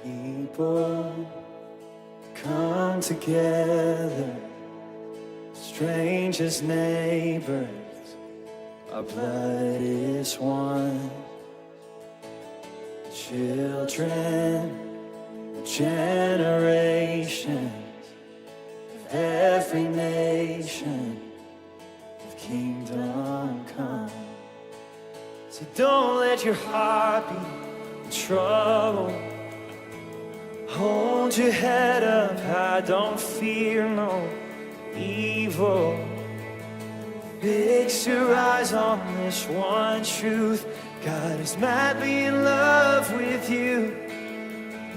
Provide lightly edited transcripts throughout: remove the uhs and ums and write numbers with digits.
People come together, strangers, neighbors, our blood is one. Children, generations of every nation, of kingdom come. So don't let your heart be in trouble. Hold your head up high, don't fear no evil. Fix your eyes on this one truth: God is madly in love with you.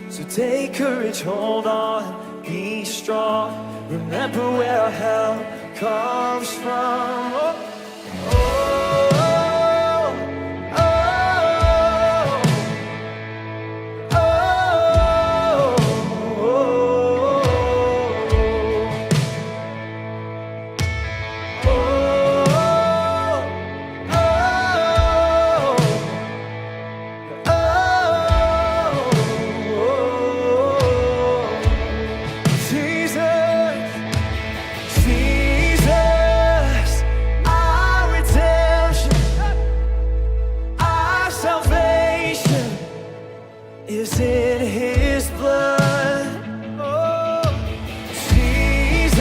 So take courage, hold on, be strong. Remember where our help comes from. Oh, oh. Is in his blood. Oh, Jesus,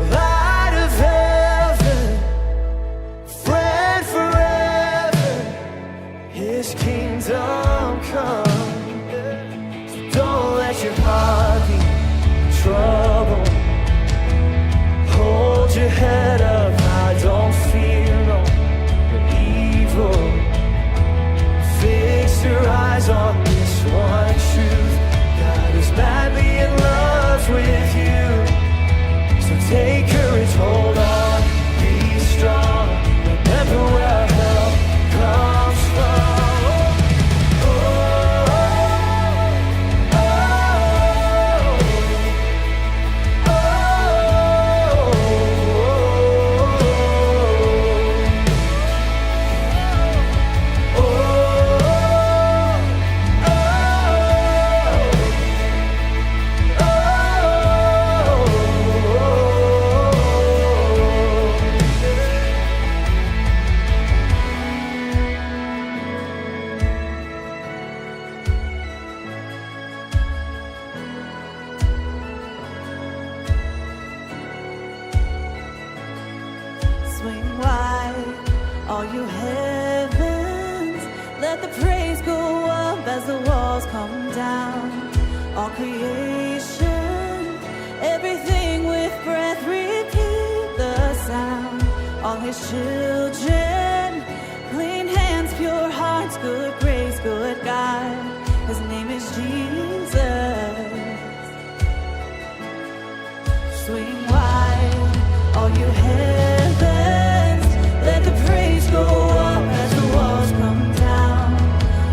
light of heaven, friend forever, his kingdom come. So don't let your heart be in trouble. Hold your head up high, don't fear no evil. Fix your eyes on this one truth: God is madly in love with you. So take courage, hold on, be strong. Remember where our help comes from. Oh, oh, oh, oh, oh, oh. Swing wide, all you heavens, let the praise go up as the walls come down. All creation, everything with breath, repeat the sound. All his children, clean hands, pure hearts, good grace, good God. His name is Jesus. Swing wide, all you heavens, let the praise go up as the walls come down.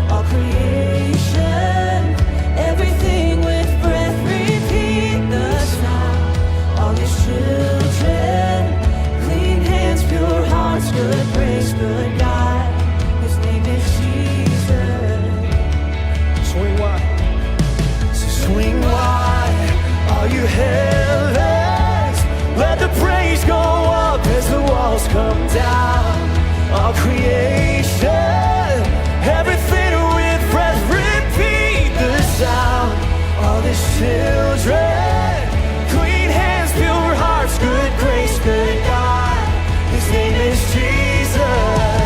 All creation, everything with breath, repeat the sound. All his children, clean hands, pure hearts, good grace, good God. His name is Jesus. Swing wide, so swing wide, all you heavens, let the praise go up as the walls come down. All creation, everything with breath, repeat the sound. All his children, clean hands, pure hearts, good grace, good God. His name is Jesus.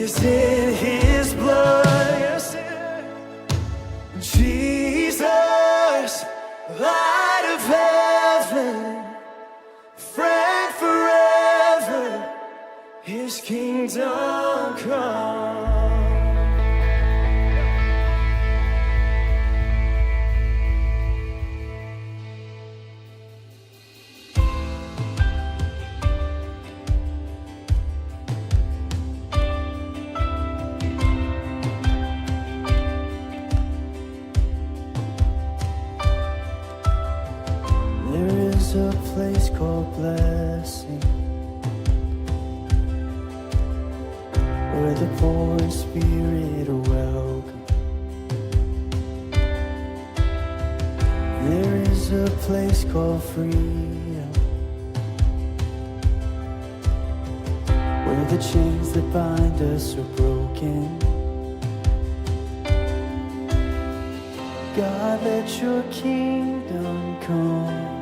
is in his blood. Yes, Jesus, light of heaven, friend forever, his kingdom come. A place called blessing, where the poor in spirit are welcome. There is a place called freedom, where the chains that bind us are broken. God, let your kingdom come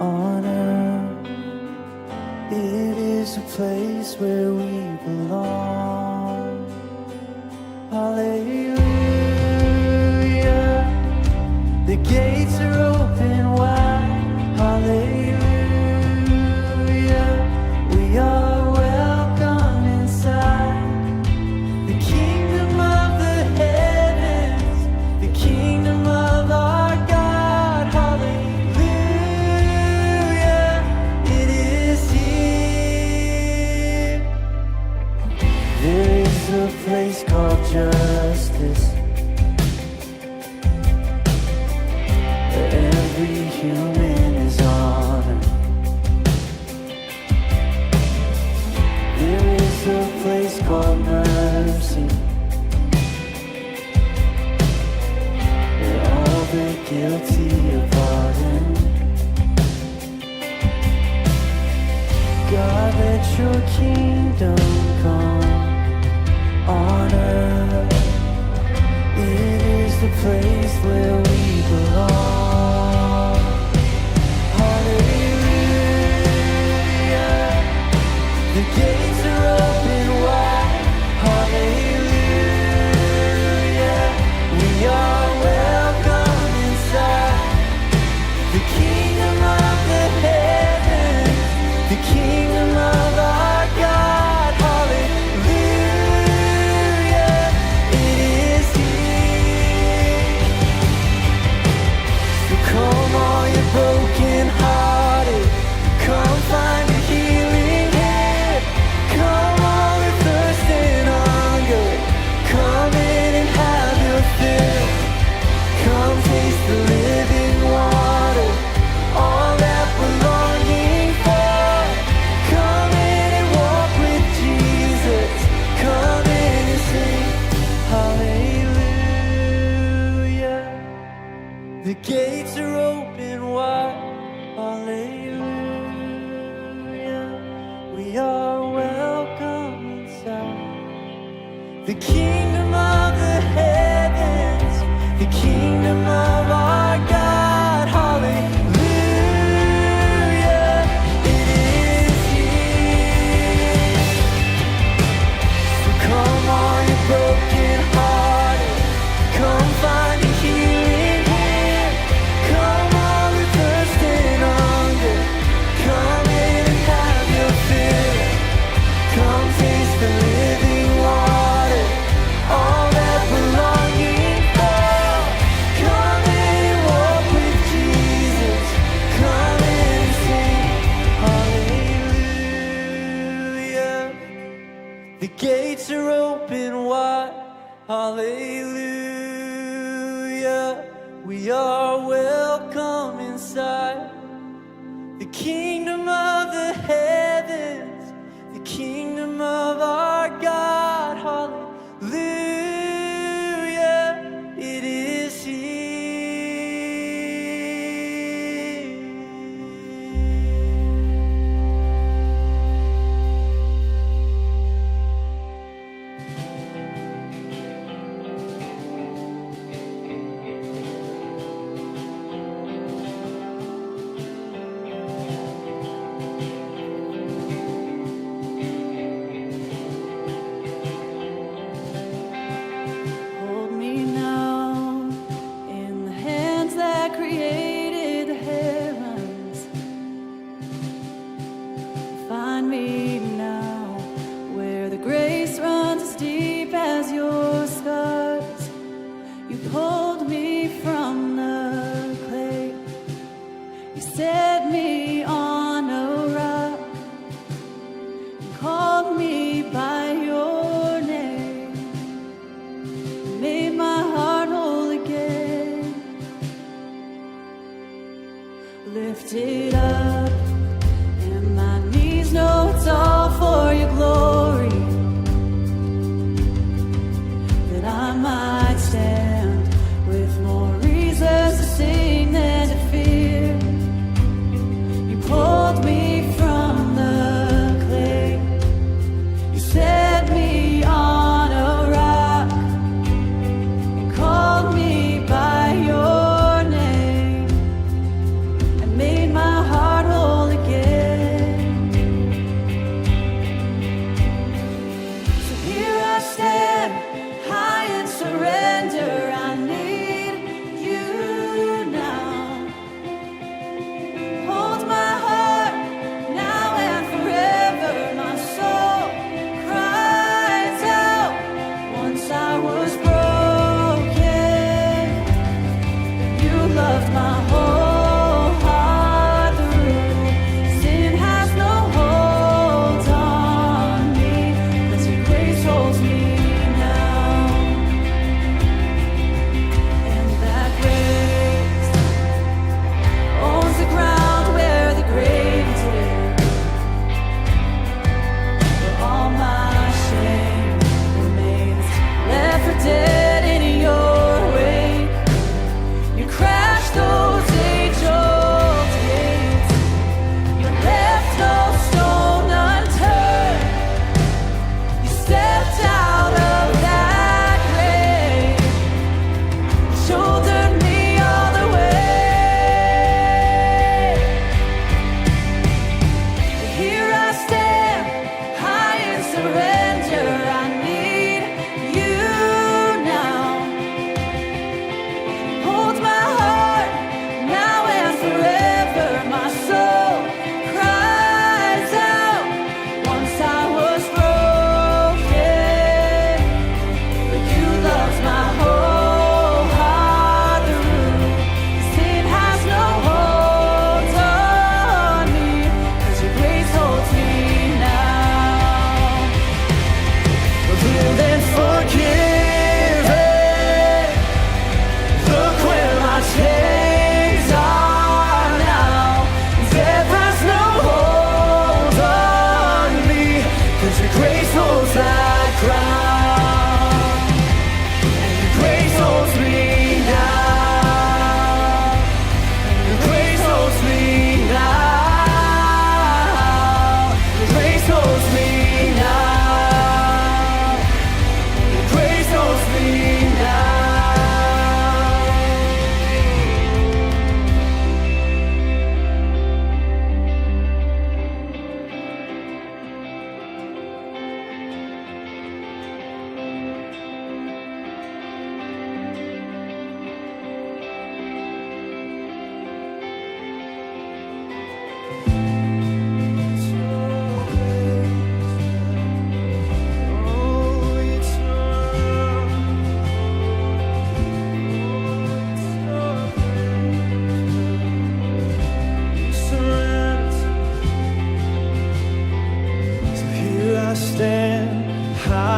on earth. It is a place where we belong. Hallelujah. The gates are open wide. Hallelujah. We are welcome inside the kingdom of the heavens, the kingdom of our God. Hallelujah. A place called justice, where every human is honored. There is a place called mercy, where all the guilty are pardoned. God, let your kingdom come on earth. It is the place where we belong. Hallelujah. The gates are open wide. Hallelujah. We are welcome inside the kingdom of the heavens, the kingdom of our God. Hallelujah. Come all you broken hearted, come find a healing hand. Come all who thirst and hunger, come in and have your fill. Come taste the living water, all that we're longing for. Come in and walk with Jesus, come in and sing hallelujah. The gates are open wide, hallelujah. We are welcome inside the kingdom of the heavens, the kingdom of our God, hallelujah. It is here. So come on, you broken hearted, come find a healing hand. Come all who thirst and hunger, come in and have your fill. Come taste the living water, all that we're longing for. Come in and walk with Jesus, come in and sing hallelujah. The gates are open wide, hallelujah. We are welcome inside the kingdom of the heavens, the kingdom of our God. Hallelujah. It is here.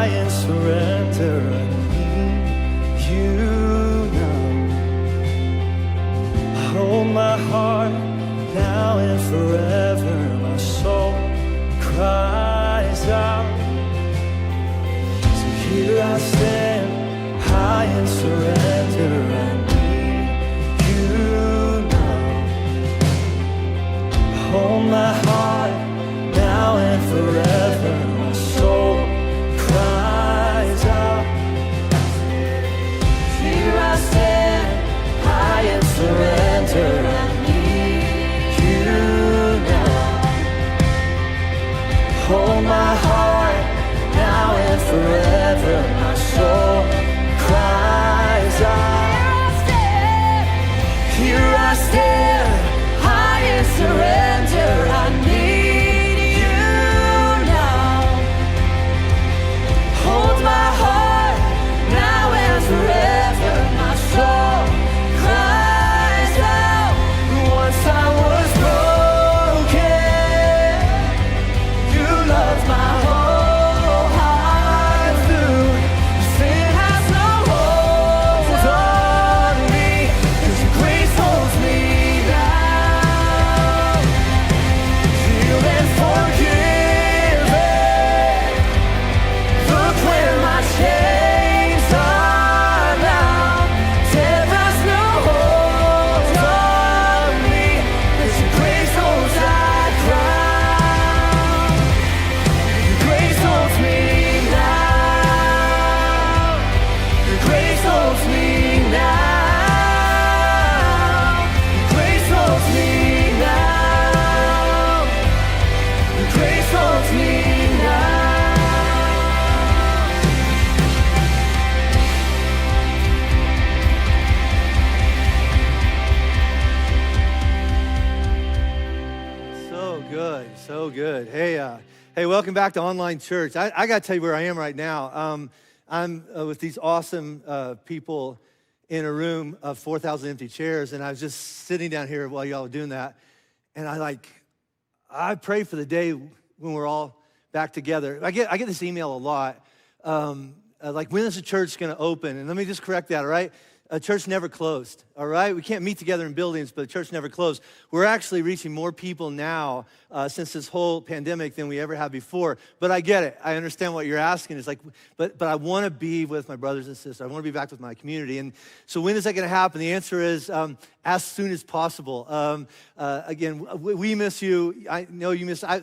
high in surrender. I need you now. Hold my heart now and forever. My soul cries out. So here I stand, high in surrender. I need you now. Hold my heart now and forever. My soul cries out. Here I stand, high in surrender. I need you now. Hold my heart now and forever. My soul cries out. Here I stand, high in surrender. I need you now. Hold my heart now and forever. My soul cries out. Once I was broken, you loved my whole heart through. Sin has no hold on me, 'cause your grace holds me now. Healed and forgiven. Look where my chains are now. Death has no hold on me, 'cause your grace holds that crown. Your grace holds me now. Your grace holds me now. Your grace holds me now. Your grace holds me now. So good, so good. Hey, welcome back to Online Church. I got to tell you where I am right now. I'm with these awesome people in a room of 4,000 empty chairs, and I was just sitting down here while y'all were doing that, and I pray for the day when we're all back together. I get this email a lot, like, when is the church going to open? And let me just correct that, all right? A church never closed, all right? We can't meet together in buildings, but the church never closed. We're actually reaching more people now since this whole pandemic than we ever have before. But I get it. I understand what you're asking. It's like, but I want to be with my brothers and sisters. I want to be back with my community. And so when is that going to happen? The answer is as soon as possible. Again, we miss you. I know you miss. I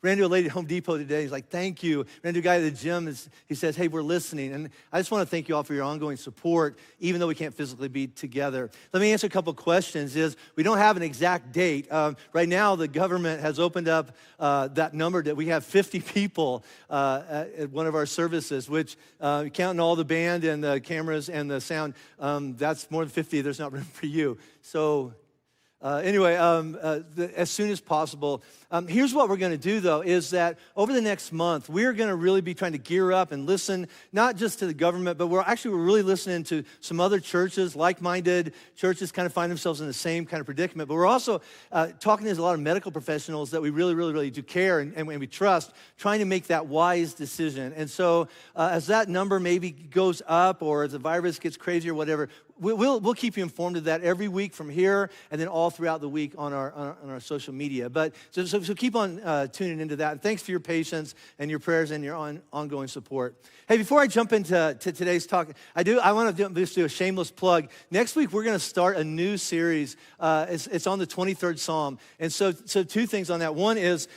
ran to a lady at Home Depot today. He's like, thank you. Ran to a guy at the gym. He says, hey, we're listening. And I just want to thank you all for your ongoing support, even though we can't physically be together. Let me answer a couple questions. We don't have an exact date. Right now, the government has opened up that number that we have 50 people at one of our services, which counting all the band and the cameras and the sound, that's more than 50. There's not room for you. So anyway, as soon as possible. Here's what we're going to do, though, is that over the next month, we're going to really be trying to gear up and listen, not just to the government, but we're really listening to some other churches, like-minded churches kind of find themselves in the same kind of predicament. But we're also talking to a lot of medical professionals that we really do care and we trust, trying to make that wise decision. And so as that number maybe goes up or as the virus gets crazy or whatever, we'll keep you informed of that every week from here and then all throughout the week on our social media. But so keep on tuning into that. And thanks for your patience and your prayers and your ongoing support. Hey, before I jump into today's talk, I want to just do a shameless plug. Next week, we're going to start a new series. It's on the 23rd Psalm. And so two things on that. One is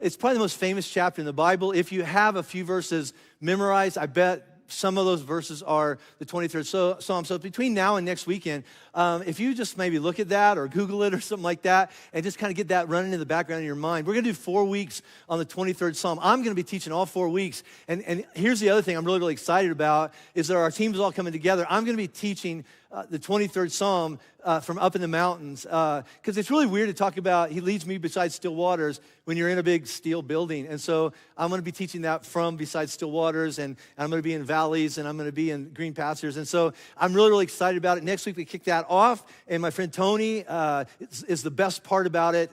it's probably the most famous chapter in the Bible. If you have a few verses memorized, I bet some of those verses are the 23rd Psalm. So between now and next weekend, if you just maybe look at that or Google it or something like that and just kind of get that running in the background of your mind. We're going to do 4 weeks on the 23rd Psalm. I'm going to be teaching all 4 weeks. And here's the other thing I'm really excited about is that our team's all coming together. I'm going to be teaching the 23rd Psalm from up in the mountains, because it's really weird to talk about, he leads me beside still waters when you're in a big steel building. And so I'm going to be teaching that from beside still waters, and I'm going to be in valleys, and I'm going to be in green pastures. And so I'm really excited about it. Next week we kick that off, and my friend Tony is the best part about it.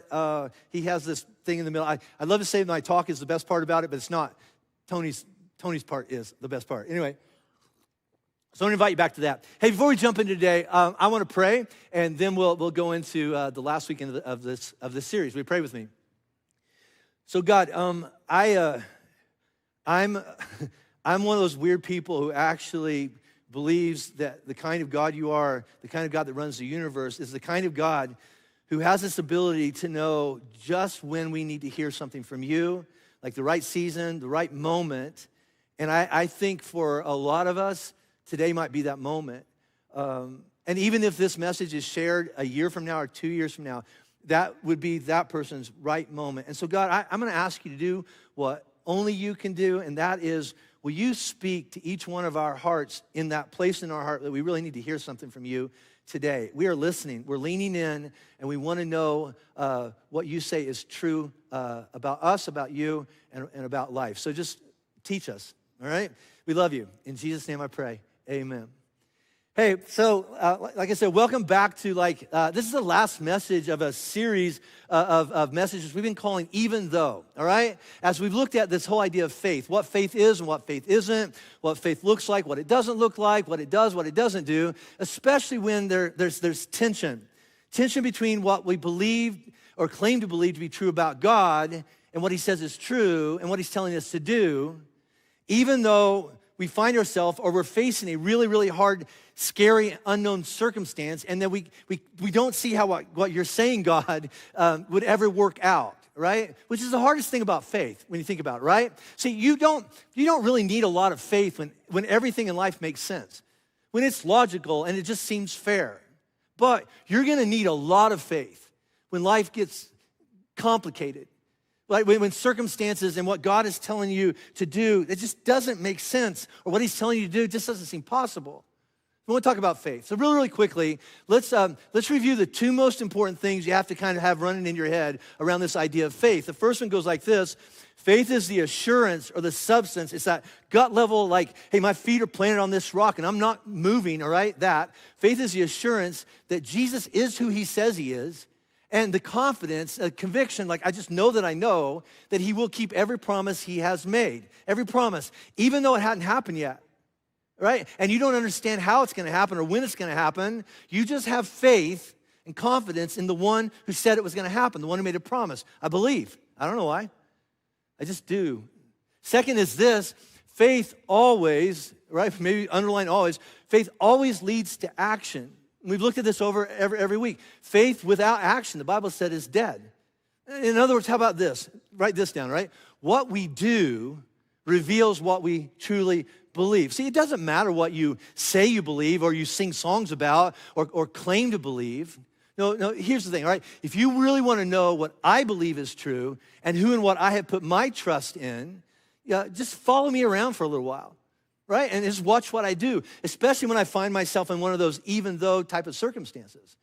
He has this thing in the middle. I love to say my talk is the best part about it, but it's not. Tony's Tony's part is the best part. Anyway, so I want to invite you back to that. Hey, before we jump in today, I want to pray, and then we'll go into the last weekend of this series. Will you pray with me? So God, I'm one of those weird people who actually believes that the kind of God you are, the kind of God that runs the universe, is the kind of God who has this ability to know just when we need to hear something from you, like the right season, the right moment. And I think for a lot of us, today might be that moment. And even if this message is shared a year from now or 2 years from now, that would be that person's right moment. And so God, I'm gonna ask you to do what only you can do, and that is, will you speak to each one of our hearts in that place in our heart that we really need to hear something from you today. We are listening, we're leaning in, and we wanna know what you say is true about us, about you, and about life. So just teach us, all right? We love you. In Jesus' name I pray, amen. Hey, so like I said, welcome back to this is the last message of a series of messages we've been calling Even Though, all right? As we've looked at this whole idea of faith, what faith is and what faith isn't, what faith looks like, what it doesn't look like, what it does, what it doesn't do, especially when there's tension. Tension between what we believe or claim to believe to be true about God and what he says is true and what he's telling us to do, even though we find ourselves or we're facing a really, really hard, scary, unknown circumstance, and then we don't see how what you're saying, God, would ever work out, right? Which is the hardest thing about faith when you think about it, right? See, you don't really need a lot of faith when everything in life makes sense, when it's logical and it just seems fair. But you're gonna need a lot of faith when life gets complicated. Like when circumstances and what God is telling you to do, it just doesn't make sense, or what he's telling you to do just doesn't seem possible. We want to talk about faith. So really quickly, let's review the two most important things you have to kind of have running in your head around this idea of faith. The first one goes like this. Faith is the assurance or the substance. It's that gut level, like, hey, my feet are planted on this rock and I'm not moving, all right? That. Faith is the assurance that Jesus is who he says he is, and the confidence, a conviction, like I just know that he will keep every promise he has made. Every promise, even though it hadn't happened yet, right? And you don't understand how it's gonna happen or when it's gonna happen. You just have faith and confidence in the one who said it was gonna happen, the one who made a promise. I believe. I don't know why. I just do. Second is this, faith always, right? Maybe underline always, faith always leads to action. We've looked at this over every week. Faith without action, the Bible said, is dead. In other words, how about this? Write this down, right? What we do reveals what we truly believe. See, it doesn't matter what you say you believe or you sing songs about or claim to believe. No, here's the thing, all right? If you really want to know what I believe is true and who and what I have put my trust in, just follow me around for a little while. Right? And just watch what I do, especially when I find myself in one of those even though type of circumstances.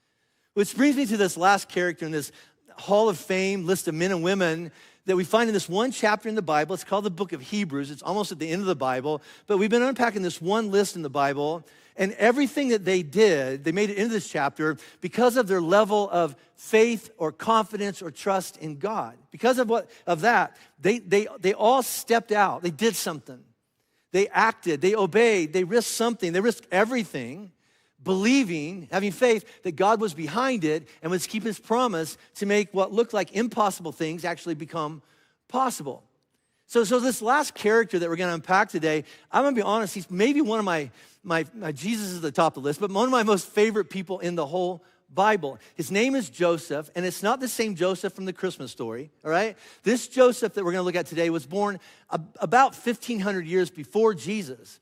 Which brings me to this last character in this Hall of Fame list of men and women that we find in this one chapter in the Bible. It's called the book of Hebrews. It's almost at the end of the Bible, but we've been unpacking this one list in the Bible, and everything that they did, they made it into this chapter because of their level of faith or confidence or trust in God. Because of that, they all stepped out. They did something. They acted, they obeyed, they risked something, they risked everything, believing, having faith that God was behind it and would keep his promise to make what looked like impossible things actually become possible. So this last character that we're gonna unpack today, I'm gonna be honest, he's maybe one of my Jesus is at the top of the list, but one of my most favorite people in the whole Bible. His name is Joseph, and it's not the same Joseph from the Christmas story, all right? This Joseph that we're gonna look at today was born about 1,500 years before Jesus.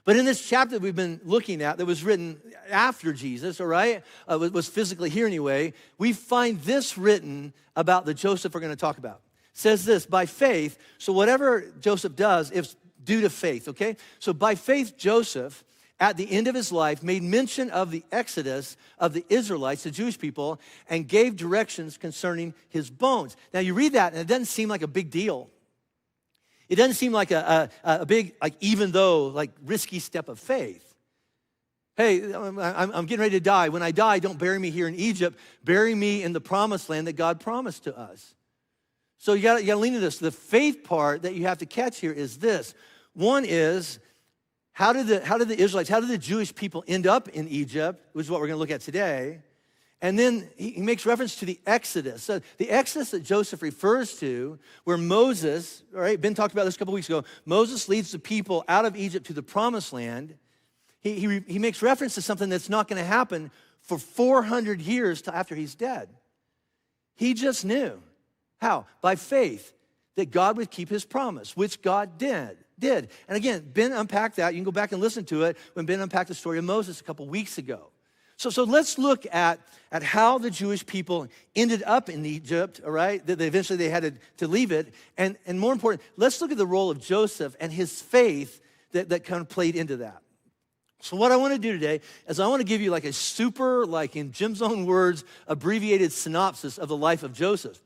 But in this chapter that we've been looking at that was written after Jesus, all right, was physically here anyway, we find this written about the Joseph we're gonna talk about. It says this, by faith, so whatever Joseph does, it's due to faith, okay? So by faith, Joseph, at the end of his life, made mention of the exodus of the Israelites, the Jewish people, and gave directions concerning his bones. Now you read that and it doesn't seem like a big deal. It doesn't seem like a big, like even though, like risky step of faith. Hey, I'm getting ready to die. When I die, don't bury me here in Egypt. Bury me in the promised land that God promised to us. So you gotta lean into this. The faith part that you have to catch here is this. One is, how did the Israelites, how did the Jewish people end up in Egypt, which is what we're going to look at today. And then he makes reference to the Exodus. So the Exodus that Joseph refers to, where Moses, all right, Ben talked about this a couple weeks ago, Moses leads the people out of Egypt to the promised land. He makes reference to something that's not going to happen for 400 years till after he's dead. He just knew. How? By faith, that God would keep his promise, which God did. And again, Ben unpacked that. You can go back and listen to it when Ben unpacked the story of Moses a couple weeks ago. So let's look at how the Jewish people ended up in Egypt, all right? That eventually they had to leave it. And more important, let's look at the role of Joseph and his faith that kind of played into that. So what I want to do today is I want to give you like a super, like in Jim's own words, abbreviated synopsis of the life of Joseph,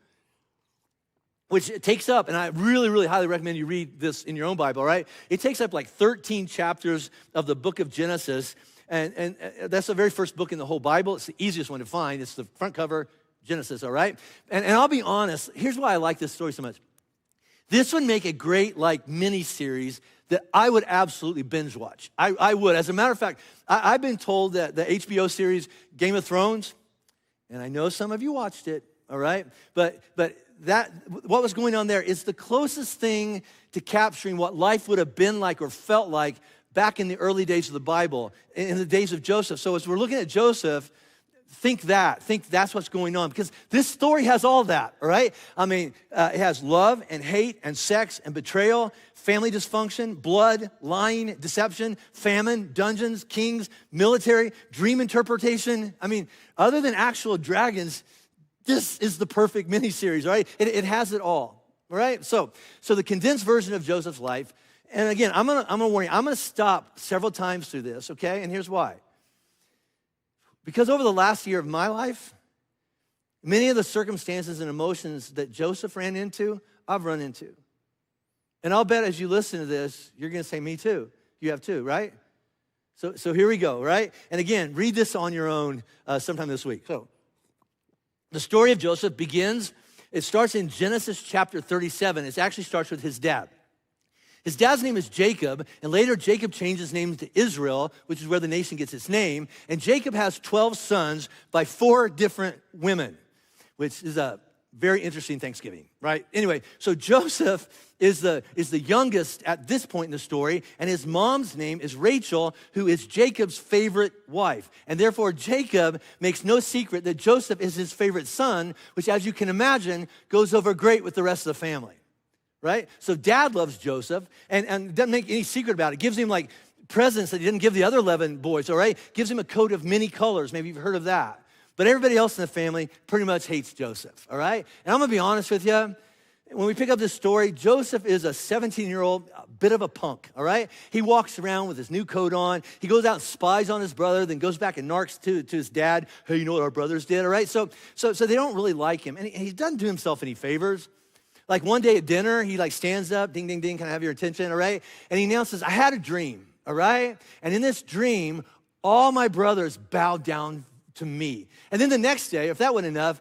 which it takes up, and I really, really highly recommend you read this in your own Bible, all right? It takes up like 13 chapters of the book of Genesis. And that's the very first book in the whole Bible. It's the easiest one to find. It's the front cover, Genesis, all right? And I'll be honest, here's why I like this story so much. This would make a great like mini-series that I would absolutely binge watch. I would. As a matter of fact, I've been told that the HBO series Game of Thrones, and I know some of you watched it, all right? But that what was going on there is the closest thing to capturing what life would have been like or felt like back in the early days of the Bible, in the days of Joseph. So as we're looking at Joseph, think that's what's going on, because this story has all that, all right? I mean, it has love and hate and sex and betrayal, family dysfunction, blood, lying, deception, famine, dungeons, kings, military, dream interpretation. I mean, other than actual dragons, this is the perfect miniseries, all right? It has it all right? So the condensed version of Joseph's life. And again, I'm gonna warn you, I'm gonna stop several times through this, okay? And here's why. Because over the last year of my life, many of the circumstances and emotions that Joseph ran into, I've run into. And I'll bet as you listen to this, you're gonna say, me too. You have too, right? So here we go, right? And again, read this on your own sometime this week. So the story of Joseph begins, it starts in Genesis chapter 37. It actually starts with his dad. His dad's name is Jacob, and later Jacob changed his name to Israel, which is where the nation gets its name. And Jacob has 12 sons by 4 different women, which is a very interesting Thanksgiving, right? Anyway, so Joseph is the youngest at this point in the story, and his mom's name is Rachel, who is Jacob's favorite wife. And therefore, Jacob makes no secret that Joseph is his favorite son, which, as you can imagine, goes over great with the rest of the family. Right? So dad loves Joseph and doesn't make any secret about it. Gives him like presents that he didn't give the other 11 boys, all right? Gives him a coat of many colors. Maybe you've heard of that. But everybody else in the family pretty much hates Joseph, all right? And I'm gonna be honest with you. When we pick up this story, Joseph is a 17-year-old, bit of a punk, all right? He walks around with his new coat on. He goes out and spies on his brother, then goes back and narks to his dad. Hey, you know what our brothers did, all right? So they don't really like him. And he doesn't do himself any favors. Like one day at dinner, he like stands up, ding, ding, ding, can I have your attention, all right? And he announces, I had a dream, all right? And in this dream, all my brothers bowed down to me. And then the next day, if that wasn't enough,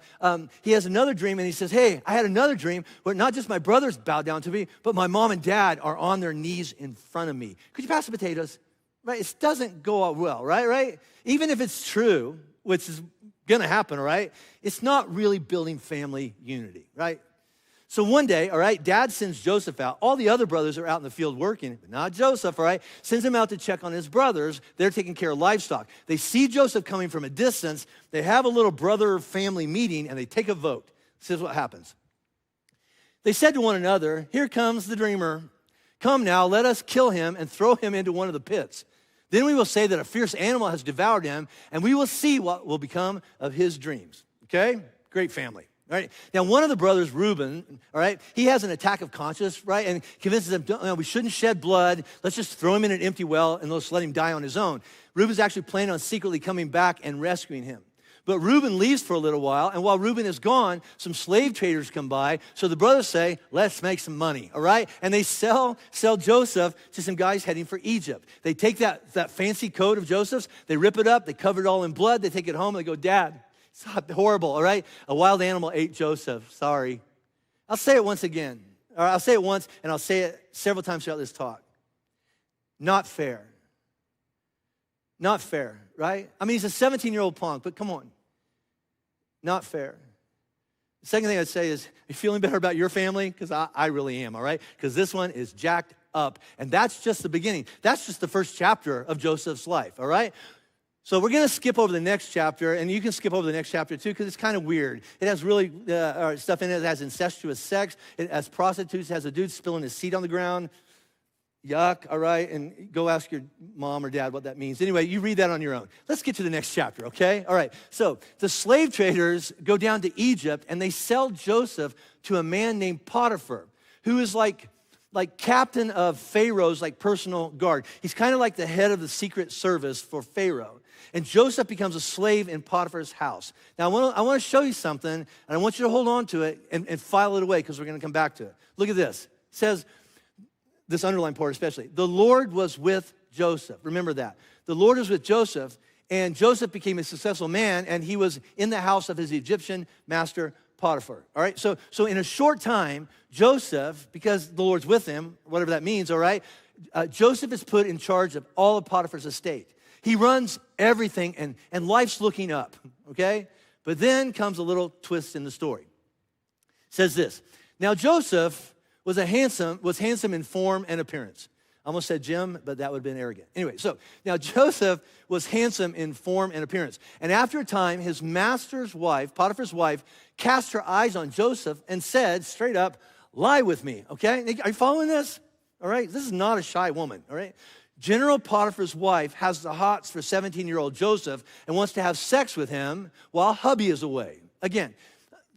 he has another dream and he says, hey, I had another dream where not just my brothers bowed down to me, but my mom and dad are on their knees in front of me. Could you pass the potatoes? Right, it doesn't go out well, right? Even if it's true, which is gonna happen, all right? It's not really building family unity, right? So one day, all right, dad sends Joseph out. All the other brothers are out in the field working, but not Joseph, all right? Sends him out to check on his brothers. They're taking care of livestock. They see Joseph coming from a distance. They have a little brother family meeting, and they take a vote. This is what happens. They said to one another, here comes the dreamer. Come now, let us kill him and throw him into one of the pits. Then we will say that a fierce animal has devoured him, and we will see what will become of his dreams. Okay? Great family. All right. Now, one of the brothers, Reuben, all right, he has an attack of conscience, right, and convinces them, we shouldn't shed blood. Let's just throw him in an empty well and let's let him die on his own. Reuben's actually planning on secretly coming back and rescuing him. But Reuben leaves for a little while, and while Reuben is gone, some slave traders come by. So the brothers say, let's make some money, all right? And they sell Joseph to some guys heading for Egypt. They take that fancy coat of Joseph's, they rip it up, they cover it all in blood, they take it home, and they go, Dad, it's horrible, all right? A wild animal ate Joseph, sorry. I'll say it once again. Or I'll say it once, and I'll say it several times throughout this talk. Not fair. Not fair, right? I mean, he's a 17-year-old punk, but come on. Not fair. The second thing I'd say is, are you feeling better about your family? Because I really am, all right? Because this one is jacked up. And that's just the beginning. That's just the first chapter of Joseph's life, all right? So we're going to skip over the next chapter, and you can skip over the next chapter too, because it's kind of weird. It has really stuff in it that has incestuous sex. It has prostitutes. It has a dude spilling his seed on the ground. Yuck, all right? And go ask your mom or dad what that means. Anyway, you read that on your own. Let's get to the next chapter, okay? All right, so the slave traders go down to Egypt, and they sell Joseph to a man named Potiphar, who is like captain of Pharaoh's personal guard. He's kind of like the head of the secret service for Pharaoh. And Joseph becomes a slave in Potiphar's house. Now, I want to show you something, and I want you to hold on to it and file it away, because we're going to come back to it. Look at this. It says, this underlined part especially, the Lord was with Joseph. Remember that. The Lord was with Joseph, and Joseph became a successful man, and he was in the house of his Egyptian master Potiphar. All right, so in a short time, Joseph, because the Lord's with him, whatever that means, all right, Joseph is put in charge of all of Potiphar's estate. He runs everything, and life's looking up, okay? But then comes a little twist in the story. It says this, now Joseph was handsome in form and appearance. I almost said Jim, but that would have been arrogant. Anyway, so now Joseph was handsome in form and appearance. And after a time, his master's wife, Potiphar's wife, cast her eyes on Joseph and said, straight up, lie with me, okay? Are you following this? All right, this is not a shy woman, all right? General Potiphar's wife has the hots for 17-year-old Joseph and wants to have sex with him while hubby is away. Again,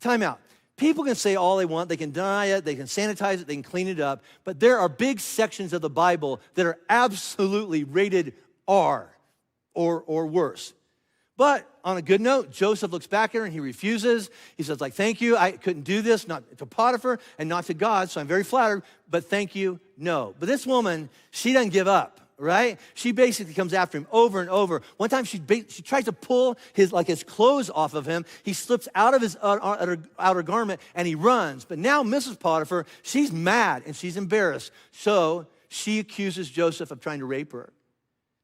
time out. People can say all they want. They can deny it. They can sanitize it. They can clean it up. But there are big sections of the Bible that are absolutely rated R or worse. But on a good note, Joseph looks back at her and he refuses. He says, thank you. I couldn't do this, not to Potiphar and not to God, so I'm very flattered, but thank you, no. But this woman, she doesn't give up. Right? She basically comes after him over and over. One time she tries to pull his clothes off of him. He slips out of his outer garment and he runs. But now Mrs. Potiphar, she's mad and she's embarrassed. So she accuses Joseph of trying to rape her.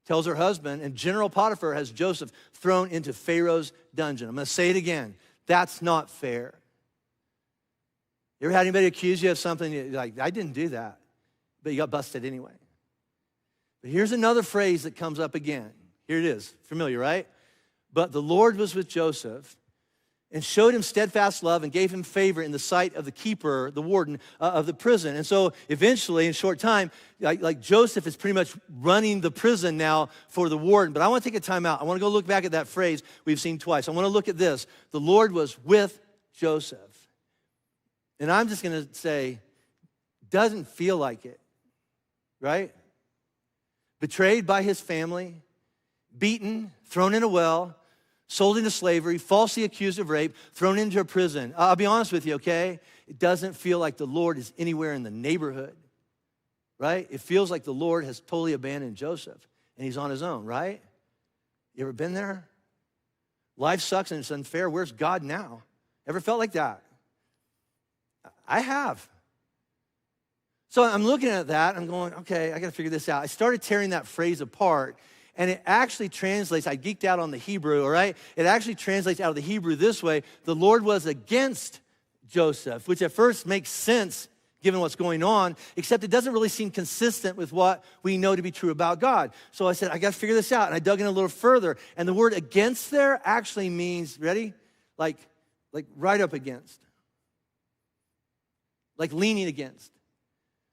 Tells her husband, and General Potiphar has Joseph thrown into Pharaoh's dungeon. I'm going to say it again. That's not fair. You ever had anybody accuse you of something? You're like, I didn't do that. But you got busted anyway. But here's another phrase that comes up again. Here it is. Familiar, right? But the Lord was with Joseph and showed him steadfast love and gave him favor in the sight of the keeper, the warden of the prison. And so eventually, in a short time, Joseph is pretty much running the prison now for the warden. But I want to take a time out. I want to go look back at that phrase we've seen twice. I want to look at this. The Lord was with Joseph. And I'm just going to say, doesn't feel like it, right? Betrayed by his family, beaten, thrown in a well, sold into slavery, falsely accused of rape, thrown into a prison. I'll be honest with you, okay? It doesn't feel like the Lord is anywhere in the neighborhood, right? It feels like the Lord has totally abandoned Joseph and he's on his own, right? You ever been there? Life sucks and it's unfair. Where's God now? Ever felt like that? I have. So I'm looking at that, I'm going, okay, I gotta figure this out. I started tearing that phrase apart, and it actually translates, I geeked out on the Hebrew, all right? It actually translates out of the Hebrew this way: the Lord was against Joseph, which at first makes sense given what's going on, except it doesn't really seem consistent with what we know to be true about God. So I said, I gotta figure this out, and I dug in a little further, and the word against there actually means, ready? Like right up against. Like leaning against.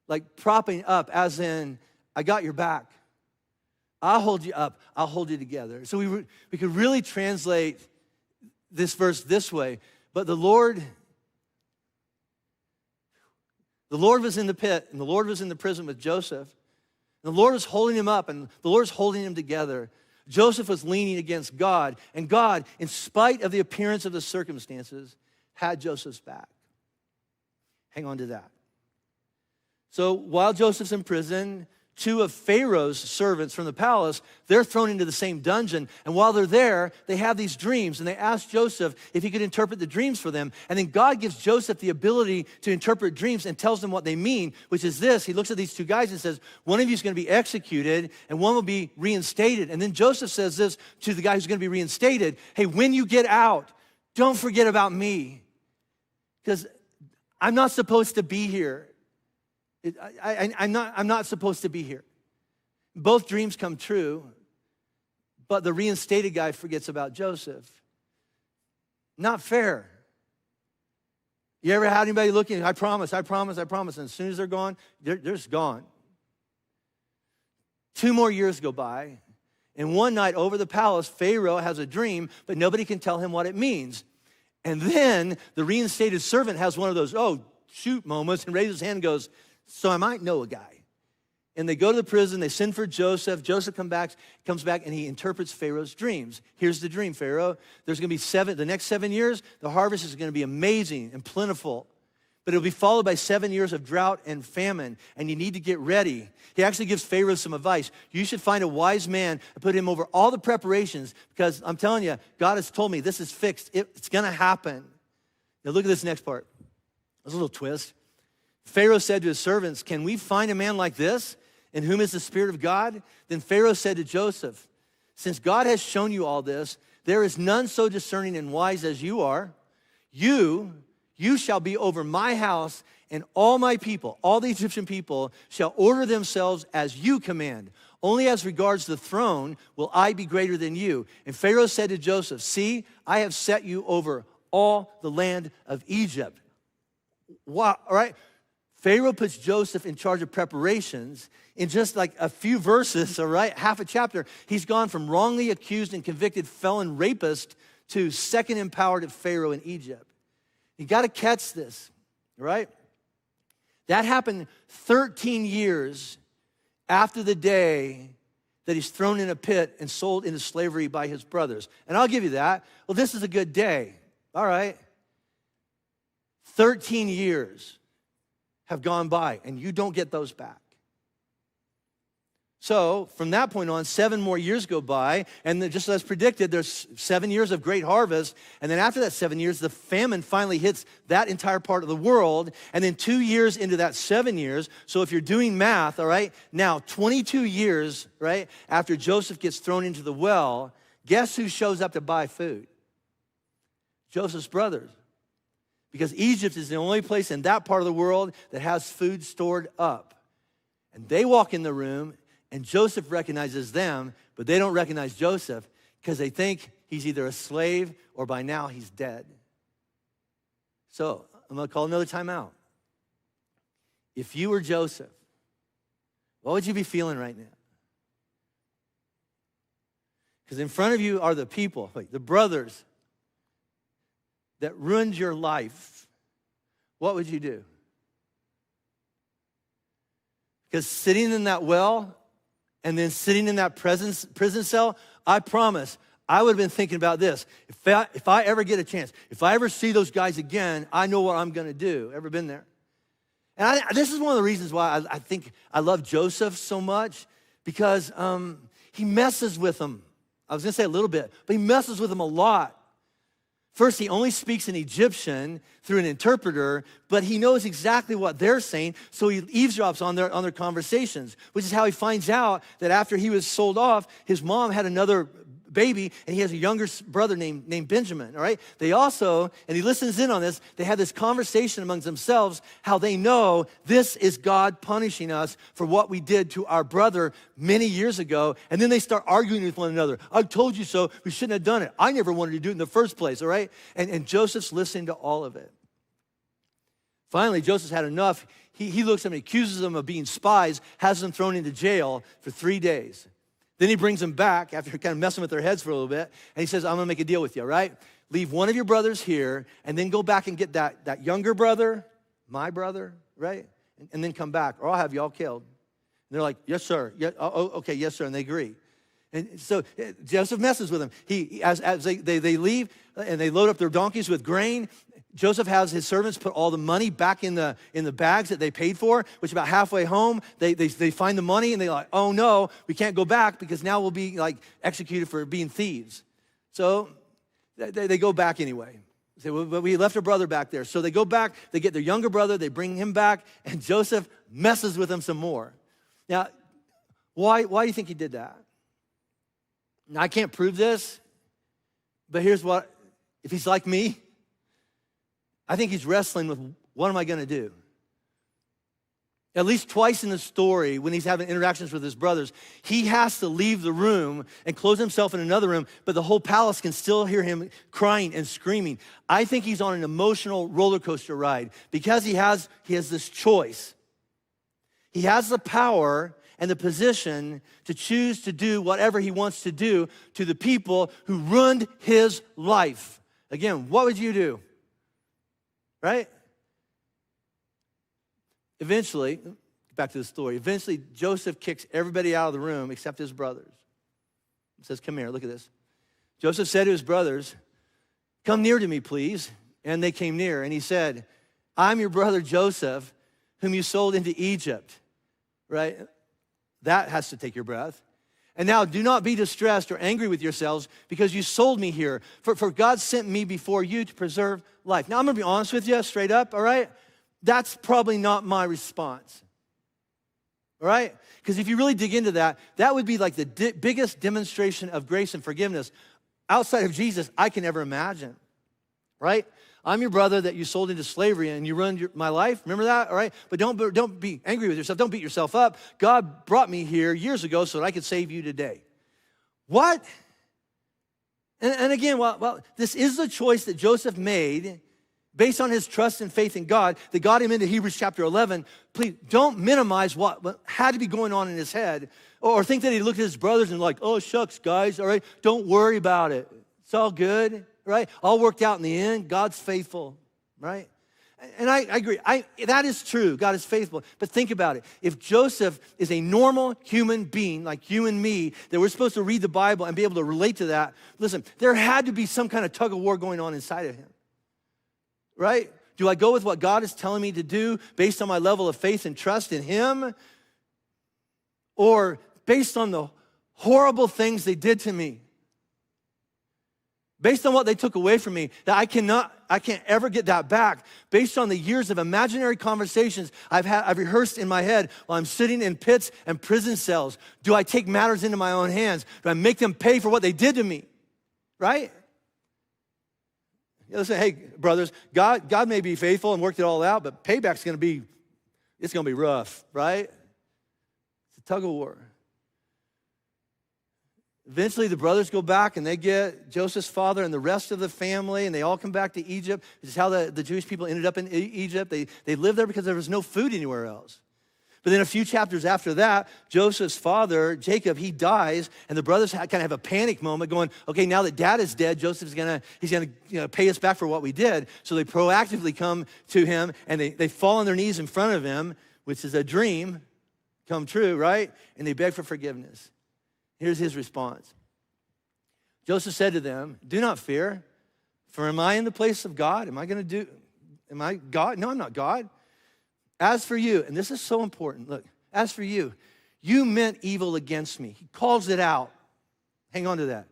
Like propping up, as in, I got your back. I'll hold you up. I'll hold you together. So we could really translate this verse this way. But the Lord was in the pit, and the Lord was in the prison with Joseph. And the Lord was holding him up, and the Lord was holding him together. Joseph was leaning against God, and God, in spite of the appearance of the circumstances, had Joseph's back. Hang on to that. So while Joseph's in prison, two of Pharaoh's servants from the palace, they're thrown into the same dungeon. And while they're there, they have these dreams. And they ask Joseph if he could interpret the dreams for them. And then God gives Joseph the ability to interpret dreams and tells them what they mean, which is this. He looks at these two guys and says, one of you is going to be executed and one will be reinstated. And then Joseph says this to the guy who's going to be reinstated. Hey, when you get out, don't forget about me. Because I'm not supposed to be here. I'm not supposed to be here. Both dreams come true, but the reinstated guy forgets about Joseph. Not fair. You ever had anybody looking, I promise, and as soon as they're gone, they're just gone. 2 more years go by, and one night over the palace, Pharaoh has a dream, but nobody can tell him what it means. And then the reinstated servant has one of those, oh, shoot moments, and raises his hand and goes, so I might know a guy. And they go to the prison, they send for Joseph. Joseph comes back, and he interprets Pharaoh's dreams. Here's the dream, Pharaoh. There's going to be the next 7 years, the harvest is going to be amazing and plentiful. But it'll be followed by 7 years of drought and famine, and you need to get ready. He actually gives Pharaoh some advice. You should find a wise man and put him over all the preparations, because I'm telling you, God has told me this is fixed. It's going to happen. Now look at this next part. There's a little twist. Pharaoh said to his servants, can we find a man like this in whom is the Spirit of God? Then Pharaoh said to Joseph, since God has shown you all this, there is none so discerning and wise as you are. You shall be over my house, and all my people, all the Egyptian people, shall order themselves as you command. Only as regards the throne will I be greater than you. And Pharaoh said to Joseph, see, I have set you over all the land of Egypt. Wow, all right? Pharaoh puts Joseph in charge of preparations. In just like a few verses, all right, half a chapter, he's gone from wrongly accused and convicted felon rapist to second in power to Pharaoh in Egypt. You got to catch this, right? That happened 13 years after the day that he's thrown in a pit and sold into slavery by his brothers. And I'll give you that. Well, this is a good day. All right. 13 years have gone by, and you don't get those back. So from that point on, 7 more years go by, and then just as predicted, there's 7 years of great harvest, and then after that 7 years, the famine finally hits that entire part of the world, and then 2 years into that 7 years, so if you're doing math, all right, now 22 years, right, after Joseph gets thrown into the well, guess who shows up to buy food? Joseph's brothers. Because Egypt is the only place in that part of the world that has food stored up. And they walk in the room, and Joseph recognizes them, but they don't recognize Joseph because they think he's either a slave or by now he's dead. So I'm going to call another timeout. If you were Joseph, what would you be feeling right now? Because in front of you are the people, the brothers, that ruined your life. What would you do? Because sitting in that well and then sitting in that prison cell, I promise, I would have been thinking about this. If I ever get a chance, if I ever see those guys again, I know what I'm going to do. Ever been there? And this is one of the reasons why I think I love Joseph so much, because he messes with them. I was going to say a little bit, but he messes with them a lot. First, he only speaks in Egyptian through an interpreter, but he knows exactly what they're saying, so he eavesdrops on their conversations, which is how he finds out that after he was sold off, his mom had another baby, and he has a younger brother named Benjamin, all right? They also, and he listens in on this, they have this conversation amongst themselves, how they know this is God punishing us for what we did to our brother many years ago, and then they start arguing with one another. I told you so, we shouldn't have done it. I never wanted to do it in the first place, all right? And Joseph's listening to all of it. Finally, Joseph's had enough. He looks at them and accuses them of being spies, has them thrown into jail for 3 days. Then he brings them back after kind of messing with their heads for a little bit, and he says, I'm gonna make a deal with you, all right? Leave one of your brothers here, and then go back and get that younger brother, my brother, right? And then come back, or I'll have you all killed. And they're like, yes, sir. Yeah, okay, yes, sir, and they agree. And so Joseph messes with them. As they leave, and they load up their donkeys with grain, Joseph has his servants put all the money back in the bags that they paid for, which about halfway home, they find the money and they're like, oh no, we can't go back because now we'll be like executed for being thieves. So they go back anyway. They say, well, but we left our brother back there. So they go back, they get their younger brother, they bring him back, and Joseph messes with him some more. Now, why do you think he did that? Now, I can't prove this, but here's what, if he's like me, I think he's wrestling with, what am I going to do? At least twice in the story, when he's having interactions with his brothers, he has to leave the room and close himself in another room, but the whole palace can still hear him crying and screaming. I think he's on an emotional roller coaster ride because he has this choice. He has the power and the position to choose to do whatever he wants to do to the people who ruined his life. Again, what would you do? Right? Eventually, back to the story, eventually Joseph kicks everybody out of the room except his brothers. He says, come here, look at this. Joseph said to his brothers, come near to me, please. And they came near, and he said, I'm your brother Joseph, whom you sold into Egypt. Right? That has to take your breath. And now do not be distressed or angry with yourselves because you sold me here. For God sent me before you to preserve life. Now I'm gonna be honest with you, straight up, all right? That's probably not my response, all right? Because if you really dig into that, that would be like the biggest demonstration of grace and forgiveness outside of Jesus I can ever imagine, right? I'm your brother that you sold into slavery and you ruined my life. Remember that, all right? But don't be angry with yourself. Don't beat yourself up. God brought me here years ago so that I could save you today. What? And again, well, this is the choice that Joseph made based on his trust and faith in God that got him into Hebrews chapter 11. Please don't minimize what had to be going on in his head or think that he looked at his brothers and like, oh, shucks, guys, all right? Don't worry about it. It's all good. Right? All worked out in the end. God's faithful, right? And I agree. That is true. God is faithful. But think about it. If Joseph is a normal human being like you and me, that we're supposed to read the Bible and be able to relate to that, listen, there had to be some kind of tug of war going on inside of him, right? Do I go with what God is telling me to do based on my level of faith and trust in him? Or based on the horrible things they did to me? Based on what they took away from me, that I can't ever get that back. Based on the years of imaginary conversations I've rehearsed in my head while I'm sitting in pits and prison cells. Do I take matters into my own hands? Do I make them pay for what they did to me? Right? You listen, hey, brothers, God may be faithful and worked it all out, but payback's gonna be rough, right? It's a tug of war. Eventually, the brothers go back and they get Joseph's father and the rest of the family, and they all come back to Egypt. This is how the Jewish people ended up in Egypt. They lived there because there was no food anywhere else. But then a few chapters after that, Joseph's father, Jacob, he dies, and the brothers kind of have a panic moment going, okay, now that dad is dead, Joseph's gonna pay us back for what we did. So they proactively come to him, and they fall on their knees in front of him, which is a dream come true, right? And they beg for forgiveness. Here's his response. Joseph said to them, do not fear, for am I in the place of God? Am I God? No, I'm not God. As for you, and this is so important, look, as for you, you meant evil against me. He calls it out. Hang on to that.